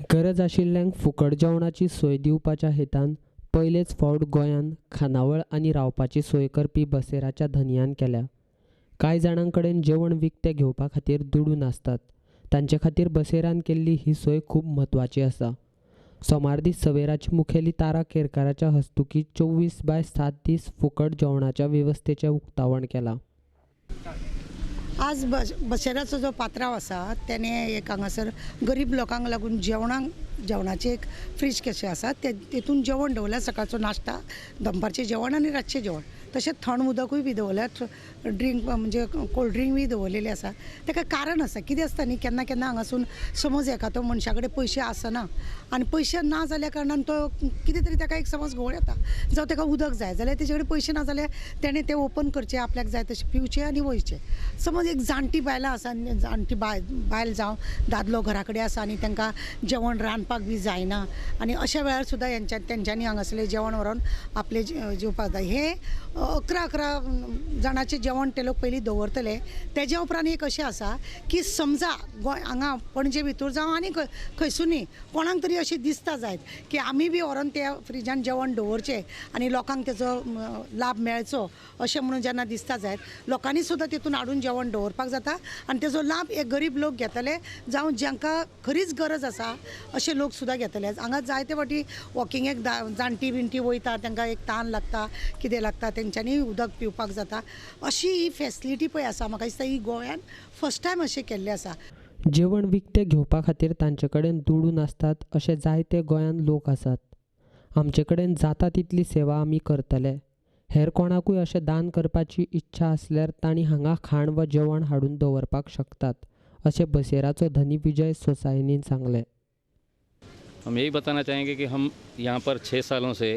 गरज आशिल्ल्यांक फुकट जेवणाची सोय दिवपाच्या हेतान पयलेच फावट गोंयांत खानावळ आनी रावपाची सोय करपी बसेराच्या धनयान केल्या। कांय जाणां कडेन जेवण विकतें घेवपा खातीर दुडू नासतात, तांचे खातीर बसेरान केल्ली ही सोय खूब म्हत्वाची आसा। सोमार दीस सवेराची मुखेली तारा केरकाराच्या हस्तुकीं 24/7 दीस फुकट जेवणाच्या वेवस्थेचें उक्तावण केलां। आज बसेराचो जो पात्रांव आसा त्याने एक हांगासर गरीब लोकांक लागून जेवणाचे एक फ्रीज कशें आसा तेतून जेवण दवरल्या, सकाळचो नाश्ता, दनपारचें जेवण आनी रातचें जेवण, तशेंच थंड उदकूय बी दवरल्यात, ड्रिंक म्हणजे कोल्ड ड्रिंक बी दवरलेली आसा। ताका कारण आसा, कितें आसता न्ही, केन्ना केन्ना हांगासून समज एका मनशा कडेन पयशे आसना आनी पयशे ना जाल्या कारणान तो कितें तरी ताका एक समज घोळ येता, जावं ताका उदक जाय जाल्यार तेजे कडेन पयशे ना जाल्यार तेणें तें ओपन करचें, आपल्याक जाय तशें पिवचें आनी वयचें। समज एक जाणटी बायलां आसा, जाणटी बायल जावं दादलो घरा कडेन आसा आनी तांकां जेवण रांदपाक बी जायना आनी अशा वेळार सुद्दां तेंच्यांनी हांगासलें जेवण व्हरोन आपलें जेवपाक जाय। हें 11 जाणांचें जेवण ते लोक पयलीं दवरतले। तेज्या उपरांत एक अशें आसा की समजा गोंय हांगा पणजे भितर जावं आनी खंयसुनी कोणाक तरी अशें दिसता जायत की आमी बी व्हरोन त्या फ्रिजान जेवण दवरचें आनी लोकांक तेजो लाभ मेळचो अशें म्हणून जेन्ना दिसता जायत, लोकांनी सुद्दां तितून हाडून जेवण दवरपाक जाता आनी तेजो लाभ एक गरीब लोक घेतले, जावं जांकां खरीच गरज आसा अशे लोक सुद्दां घेतले। हांगा जायते फावटी वॉकिंगेक जाणटी बिणटी वयता, तांकां एक तान लागता, कितें लागता, तेंच्यांनी उदक पिवपाक जाता। अशी ही फॅसिलिटी पळय आसा, म्हाका दिसता ही गोंयान फर्स्ट टायम अशें केल्लें आसा। जेवण विकतें घेवपा खातीर तांचे कडेन दुडू नासतात अशे जायते गोंयांत लोक आसात। आमचे कडेन जाता तितली सेवा आमी करतले। हेर कोणाकूय अशें दान करपाची इच्छा आसल्यार तांणी हांगा खाण वा जेवण हाडून दवरपाक शकतात, अशें बसेराचो धनी विजय सोसायनीन सांगलें। हम यही बताना चाहेंगे कि हम यहाँ पर 6 सालों से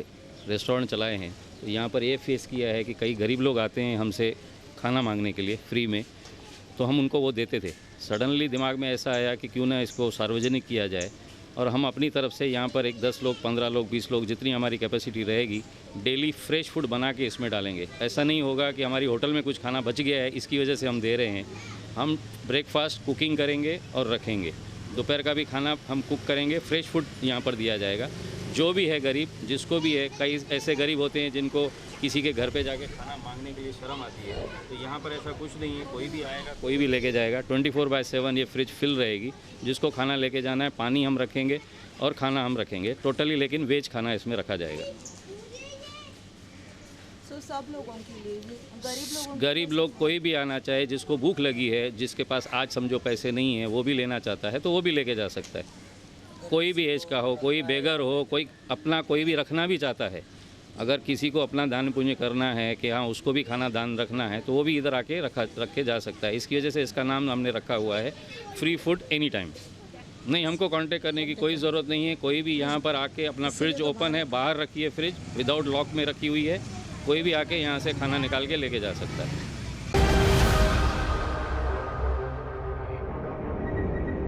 रेस्टोरेंट चलाए हैं। तो यहाँ पर ये फेस किया है कि कई गरीब लोग आते हैं हमसे खाना मांगने के लिए फ्री में, तो हम उनको वो देते थे। सडनली दिमाग में ऐसा आया कि क्यों ना इसको सार्वजनिक किया जाए और हम अपनी तरफ से यहाँ पर एक 10 लोग, 15 लोग, 20 लोग, जितनी हमारी कैपेसिटी रहेगी, डेली फ्रेश फूड बना के इसमें डालेंगे। ऐसा नहीं होगा कि हमारी होटल में कुछ खाना बच गया है इसकी वजह से हम दे रहे हैं। हम ब्रेकफास्ट कुकिंग करेंगे और रखेंगे, दोपहर का भी खाना हम कुक करेंगे, फ्रेश फूड यहाँ पर दिया जाएगा। जो भी है गरीब, जिसको भी है, कई ऐसे गरीब होते हैं जिनको किसी के घर पे जाके खाना मांगने के लिए शर्म आती है, तो यहाँ पर ऐसा कुछ नहीं है, कोई भी आएगा, कोई भी लेके जाएगा। 24/7 ये फ्रिज फिल रहेगी, जिसको खाना लेके जाना है, पानी हम रखेंगे और खाना हम रखेंगे टोटली, लेकिन वेज खाना इसमें रखा जाएगा। सब लोगों के लिए, गरीब लोग कोई भी आना चाहे, जिसको भूख लगी है, जिसके पास आज समझो पैसे नहीं है, वो भी लेना चाहता है तो वो भी लेके जा सकता है। कोई भी एज का हो, कोई बेगर हो, कोई अपना कोई भी रखना भी चाहता है, अगर किसी को अपना दान पुण्य करना है कि हाँ उसको भी खाना दान रखना है, तो वो भी इधर आके रखे जा सकता है। इसकी वजह से इसका नाम हमने रखा हुआ है फ्री फूड एनी टाइम। नहीं, हमको कांटेक्ट करने की कोई ज़रूरत नहीं है। कोई भी यहाँ पर आके, अपना फ्रिज ओपन है, बाहर रखी है फ्रिज, विदाउट लॉक में रखी हुई है, कोई भी आके यहाँ से खाना निकाल के लेके जा सकता है।